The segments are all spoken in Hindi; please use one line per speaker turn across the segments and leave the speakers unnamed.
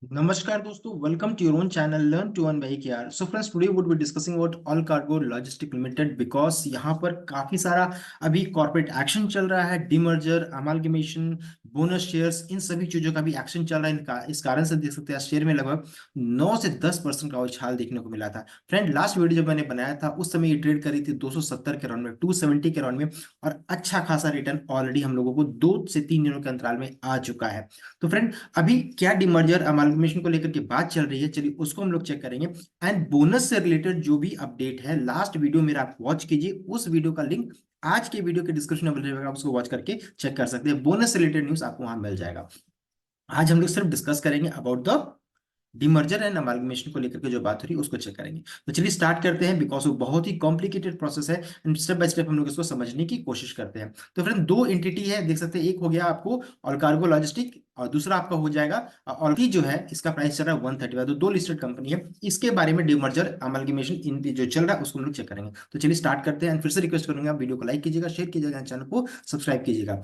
नमस्कार दोस्तों, welcome to your own channel learn to earn by KR. So friends, today would be discussing about all cargo logistic limited because यहाँ पर काफी सारा अभी कॉर्पोरेट एक्शन चल रहा है। डीमर्जर, अमालगमेशन, बोनस शेयर्स, इन सभी चीजों का भी एक्शन चल रहा है। इस कारण से देख सकते हैं शेयर में लगभग 9 से 10% का उछाल देखने को मिला था। फ्रेंड, लास्ट वीडियो जब मैंने बनाया था उस समय ये ट्रेड करी थी 270 के राउंड में, 270 के राउंड में, और अच्छा खासा रिटर्न ऑलरेडी हम लोगों को 2 से 3 दिनों के अंतराल में आ चुका है। तो फ्रेंड, अभी क्या डिमर्जर अमालगमेशन को लेकर के बात चल रही है, चलिए उसको हम लोग चेक करेंगे। एंड बोनस से रिलेटेड जो भी अपडेट है, लास्ट वीडियो मेरा आप वॉच कीजिए, उस वीडियो का लिंक आज के वीडियो के डिस्क्रिप्शन में मिल जाएगा, आप उसको वॉच करके चेक कर सकते हैं। बोनस से रिलेटेड न्यूज आपको वहां मिल जाएगा। आज हम लोग सिर्फ डिस्कस करेंगे about the demerger and amalgamation को लेकर के जो बात हो रही है उसको चेक करेंगे। तो चलिए स्टार्ट करते हैं, बिकॉज वो बहुत ही कॉम्प्लिकेटेड प्रोसेस है एंड स्टेप बाय स्टेप हम लोग इसको समझने की कोशिश करते हैं। तो फ्रेंड, दो एंटिटी है, देख सकते हैं, एक हो गया आपको ऑल कार्गो लॉजिस्टिक और दूसरा आपका हो जाएगा ऑल की, जो है इसका प्राइस चल रहा है 135। तो दो लिस्टेड कंपनी है, इसके बारे में डिमर्जर अमालगमेशन इन जो चल रहा है उसको हम लोग चेक करेंगे। तो चलिए स्टार्ट करते हैं। फिर से रिक्वेस्ट करूंगा, आप वीडियो को लाइक कीजिएगा, शेयर कीजिएगा, चैनल को सब्सक्राइब कीजिएगा।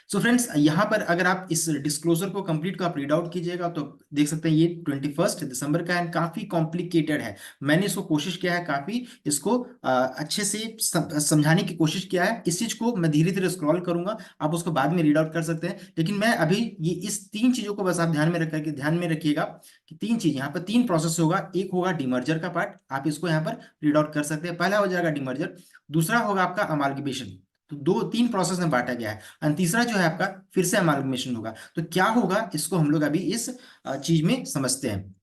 सो फ्रेंड्स, यहाँ पर अगर आप इस डिस्क्लोजर को कंप्लीट को आप रीड आउट कीजिएगा तो देख सकते हैं ये 21 दिसंबर का है, काफी कॉम्प्लिकेटेड है। मैंने इसको कोशिश किया है, काफी इसको अच्छे से समझाने की कोशिश किया है। इस चीज को मैं धीरे धीरे स्क्रॉल करूंगा, आप उसको बाद में रीड आउट कर सकते हैं, लेकिन मैं अभी ये इस तीन चीजों को बस आप ध्यान में रखिएगा कि तीन चीज, यहाँ पर तीन प्रोसेस होगा। एक होगा डिमर्जर का पार्ट, आप इसको यहाँ पर रीड आउट कर सकते हैं। पहला हो जाएगा डिमर्जर, दूसरा होगा आपका अमालगमेशन। तो दो तीन प्रोसेस में बांटा गया है। और तीसरा जो है आपका फिर से अमालगमेशन होगा। तो क्या होगा इसको हम लोग अभी इस चीज में समझते हैं।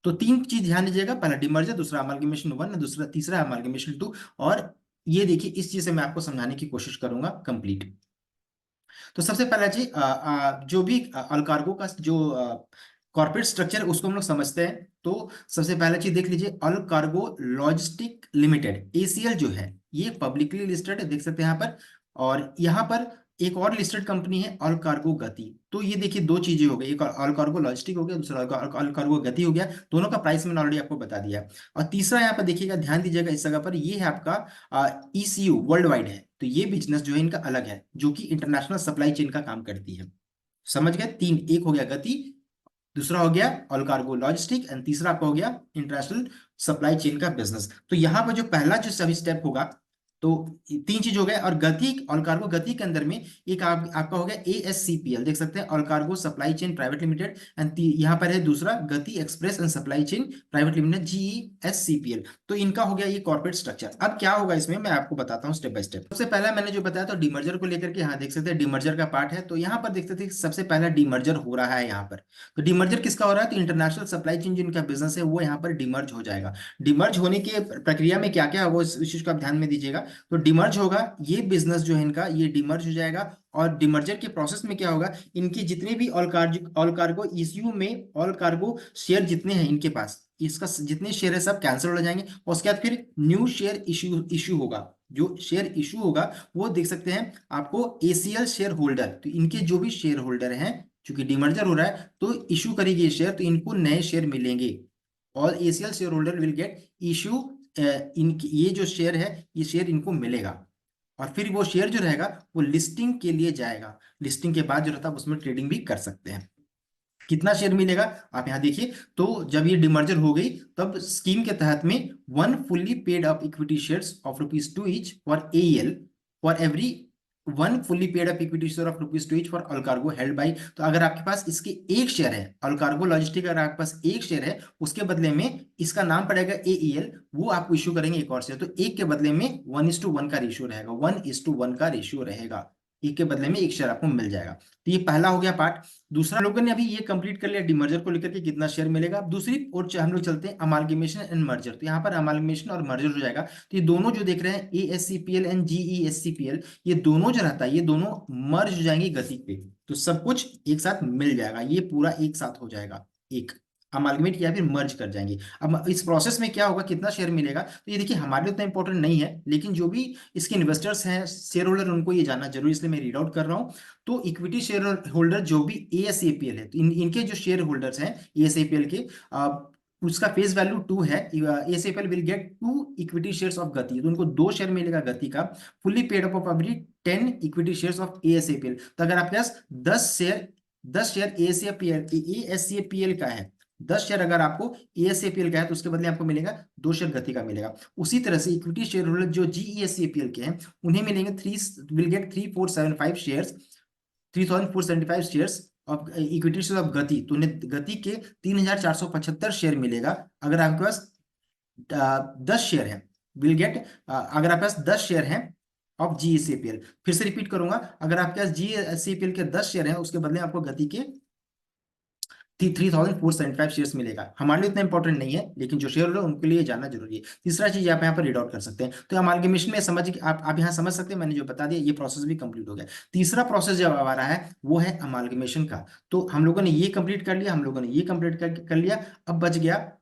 तो तीन चीज ध्यान दीजिएगा, पहला डिमर्जर, दूसरा अमालगमेशन वन, दूसरा तीसरा अमालगमेशन टू। और ये देखिए, इस चीज से मैं आपको समझाने की कोशिश करूंगा कंप्लीट। तो सबसे पहला जी, जो भी अलकार्गो का जो कॉर्पोरेट स्ट्रक्चर है उसको हम लोग समझते हैं। तो सबसे पहला चीज देख लीजिए, all cargo logistic limited ACL जो है ये पब्लिकली लिस्टेड है, देख सकते हैं यहाँ पर। और यहाँ पर एक और लिस्टेड कंपनी है ऑल कार्गो गति। तो ये देखिए दो चीजें हो गई, एक ऑल कार्गो लॉजिस्टिक हो गया, दूसरा ऑल कार्गो गति हो गया। दोनों का प्राइस मैंने ऑलरेडी आपको बता दिया है। और तीसरा यहाँ पर देखिएगा, ध्यान दीजिएगा इस जगह पर, ये है आपका ईसीयू वर्ल्ड वाइड है। तो ये बिजनेस जो है इनका अलग है, जो कि इंटरनेशनल सप्लाई चेन का काम करती है। समझ गए? तीन, एक हो गया गति, दूसरा हो गया ऑल कार्गो लॉजिस्टिक, एंड तीसरा आपका हो गया इंटरनेशनल सप्लाई चेन का बिजनेस। तो यहाँ पर जो पहला जो सभी स्टेप होगा, तो तीन चीज हो गए। और गति, ऑल कार्गो गति के अंदर में एक आपका हो गया एएससीपीएल, देख सकते हैं, all cargo supply chain private limited. And यहाँ पर है दूसरा Gati express and supply chain private limited, GESCPL. तो इनका हो गया ये कॉर्पोरेट स्ट्रक्चर। अब क्या होगा इसमें, मैं आपको बताता हूँ स्टेप बाय स्टेप। सबसे पहला मैंने जो बताया था डिमर्जर को लेकर के, यहाँ देख सकते हैं डिमर्जर का पार्ट है। तो यहाँ पर देख सकते हैं सबसे पहला डिमर्जर हो रहा है यहाँ पर। तो डिमर्जर किसका हो रहा है, तो इंटरनेशनल सप्लाई चेन जिनका बिजनेस है वो यहाँ पर डिमर्ज हो जाएगा। डिमर्ज होने की प्रक्रिया में क्या क्या है वो इस चीज को आप ध्यान में दीजिएगा। तो डिमर्ज होगा, ये बिजनेस जो है इनका ये डिमर्ज हो जाएगा। और डिमर्जर के प्रोसेस में क्या होगा, इनकी जितने भी ऑल कार्गो इश्यू में ऑल कार्गो शेयर जितने हैं इनके पास, इसका जितने शेयर है सब कैंसिल हो जाएंगे। और उसके बाद फिर न्यू शेयर इशू इशू होगा। जो शेयर इशू होगा वो देख सकते हैं आपको एसीएल शेयर होल्डर। तो इनके जो भी शेयर होल्डर हैं, चूंकि डिमर्जर हो रहा है तो इशू करेगी ये शेयर, तो इनको नए शेयर मिलेंगे। और ACL share holder will get issue, इनकी ये जो शेयर है ये शेयर इनको मिलेगा। और फिर वो शेयर जो रहेगा वो लिस्टिंग के लिए जाएगा। लिस्टिंग के बाद जो रहता है उसमें ट्रेडिंग भी कर सकते हैं। कितना शेयर मिलेगा आप यहाँ देखिए। तो जब ये डिमर्जर हो गई तब स्कीम के तहत में one fully paid up equity shares of rupees 2 each for AEL, for every one fully paid up equity share of rupees 2 each for all cargo held by. तो अगर आपके पास इसके एक शेयर है, ऑल कार्गो लॉजिस्टिक अगर आपके पास एक शेयर है, उसके बदले में इसका नाम पड़ेगा एईएल, वो आपको इशू करेंगे एक और शेयर। तो एक के बदले में 1:1 का रेशियो रहेगा, 1:1 का रेशियो रहेगा। एक के बदले में एक शेयर आपको मिल जाएगा। तो ये पहला हो गया पार्ट। दूसरा, लोगों ने अभी ये कंप्लीट कर लिया डिमर्जर को लेकर के कितना शेयर मिलेगा। अब दूसरी और हम लोग चलते हैं अमालगमेशन एंड मर्जर। तो यहाँ पर अमालगमेशन और मर्जर हो जाएगा। तो ये दोनों जो देख रहे हैं एएससीपीएल एंड जीईएससीपीएल, ये दोनों जो रहता है ये दोनों मर्ज हो जाएंगे गति पे। तो सब कुछ एक साथ मिल जाएगा, ये पूरा एक साथ हो जाएगा, एक अमालगमेट या फिर मर्ज कर जाएंगे। अब इस प्रोसेस में क्या होगा, कितना शेयर मिलेगा, तो ये देखिए हमारे लिए उतना इंपॉर्टेंट नहीं है, लेकिन जो भी इसके इन्वेस्टर्स हैं, शेयर होल्डर, उनको ये जानना जरूरी, इसलिए मैं रीड आउट कर रहा हूँ। तो इक्विटी शेयर होल्डर जो भी एएसएपीएल है, तो इनके जो शेयर होल्डर्स हैं एएसएपीएल के, उसका फेस वैल्यू 2 है। ASAPL will get 2 equity shares of Gati, तो उनको 2 शेयर मिलेगा गति का, fully paid up of every 10 equity shares of ASAPL. तो अगर आपके पास 10 शेयर 10 शेयर ASCPL का है, 10 शेयर अगर आपको ASCPL का है तो उसके बदले आपको मिलेगा 2 शेयर गति का मिलेगा। उसी तरह से इक्विटी शेयर होल्डर जो GESCPL के हैं उन्हें मिलेंगे 3475 shares of equity share of Gati, तो उन्हें गति के 3475 शेयर मिलेगा। अगर आपके पास 10 शेयर है विल गेट, अगर आपके पास 10 शेयर हैं ऑफ GECPL, फिर से रिपीट करूंगा, अगर आपके पास GECPL के 10 शेयर हैं उसके बदले आपको गति के 3475 शेयर्स मिलेगा। हमारे लिए इतना इंपॉर्टेंट नहीं है, लेकिन जो शेयर होल्डर उनके लिए जानना जरूरी है। तीसरा चीज आप यहाँ पर रीड आउट कर सकते हैं, तो अमालगमेशन में समझ आप यहाँ समझ सकते हैं, मैंने जो बता दिया ये प्रोसेस भी कंप्लीट हो गया। तीसरा प्रोसेस जब आ रहा है वो है अमालगमेशन का, तो हम लोगों ने ये कंप्लीट कर लिया, हम लोगों ने ये कंप्लीट कर लिया। अब बच गया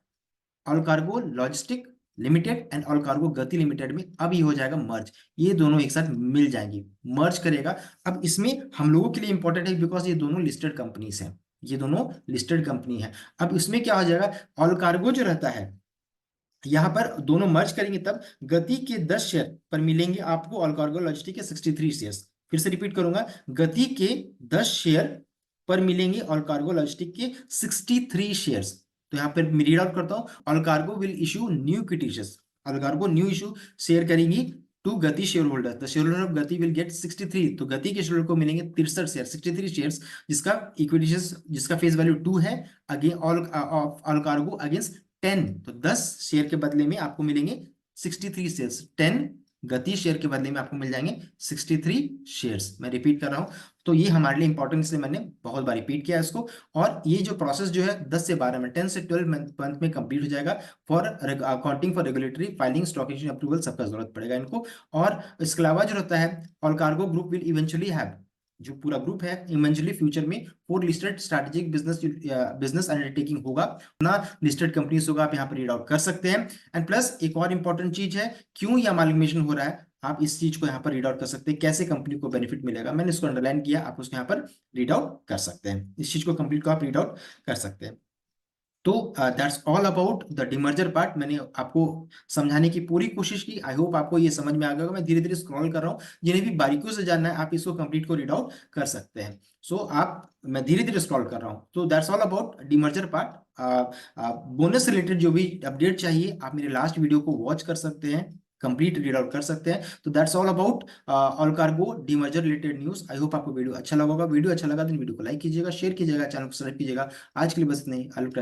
all cargo logistic limited and all cargo गति लिमिटेड में अब ये हो जाएगा मर्ज, ये दोनों एक साथ मिल जाएंगी, मर्ज करेगा। अब इसमें हम लोगों के लिए इंपॉर्टेंट है बिकॉज ये दोनों लिस्टेड कंपनीज हैं, ये दोनों लिस्टेड कंपनी है। अब इसमें क्या हो जाएगा, ऑल कार्गो जो रहता है यहां पर दोनों मर्ज करेंगे तब गति के 10 शेयर पर मिलेंगे आपको ऑल कार्गो लॉजिस्टिक के 63 शेयर्स। फिर से रिपीट करूंगा, गति के 10 शेयर पर मिलेंगे ऑल कार्गो लॉजिस्टिक के 63 शेयर्स। तो यहाँ पर रीड आउट करता हूँ, all cargo will issue new equity shares, all cargo new issue share करेंगी टू गति share holder, the share holder of गति विल गेट 63, तो गति के शेयर होल्डर को मिलेंगे 63 शेयर, 63 शेयर्स, जिसका इक्विटी शेयर्स जिसका फेस वैल्यू 2 है, अगेन ऑल कार्गो अगेंस्ट 10, तो 10 शेयर के बदले में आपको मिलेंगे 63 शेयर्स, 10 गति शेयर के बदले में आपको मिल जाएंगे 63 शेयर्स। मैं रिपीट कर रहा हूं, तो ये हमारे लिए इंपॉर्टेंट, इसलिए मैंने बहुत बार रिपीट किया इसको। और ये जो प्रोसेस जो है 10 से 12 में 10 से 12 मंथ में कंप्लीट हो जाएगा। For accounting for regulatory filing stock exchange approval सबका जरूरत पड़ेगा इनको। और इसके अलावा जो रहता है all cargo group will eventually have, जो पूरा ग्रुप है इवेंचुअली फ्यूचर में 4 लिस्टेड स्ट्रैटेजिक बिजनेस अंडरटेकिंग होगा ना, लिस्टेड कंपनीज होगा, आप यहाँ पर रीड आउट कर सकते हैं। एंड प्लस एक और इंपॉर्टेंट चीज है, क्यों ये अमालगमेशन हो रहा है, आप इस चीज को यहाँ पर रीड आउट कर सकते हैं, कैसे कंपनी को बेनिफिट मिलेगा, मैंने इसको अंडरलाइन किया, आप उसको यहाँ पर रीड आउट कर सकते हैं, इस चीज को कंप्लीट को आप रीड आउट कर सकते हैं। तो that's all about the demerger part, मैंने आपको समझाने की पूरी कोशिश की, आई होप आपको ये समझ में आ गया होगा। मैं धीरे धीरे स्क्रॉल कर रहा हूँ, जिन्हें भी बारीकियों से जानना है आप इसको कंप्लीट को रीड आउट कर सकते हैं। मैं धीरे धीरे स्क्रॉल कर रहा हूँ, तो that's all about demerger part. Bonus related जो भी अपडेट चाहिए आप मेरे लास्ट वीडियो को वॉच कर सकते हैं, कंप्लीट रीड आउट कर सकते हैं। तो that's all about all cargo demerger related news. I hope आपको वीडियो अच्छा लगा होगा, वीडियो अच्छा लगा तो वीडियो को लाइक कीजिएगा, शेयर कीजिएगा, चैनल को सब्सक्राइब कीजिएगा। आज के लिए बस इतना ही, आई विल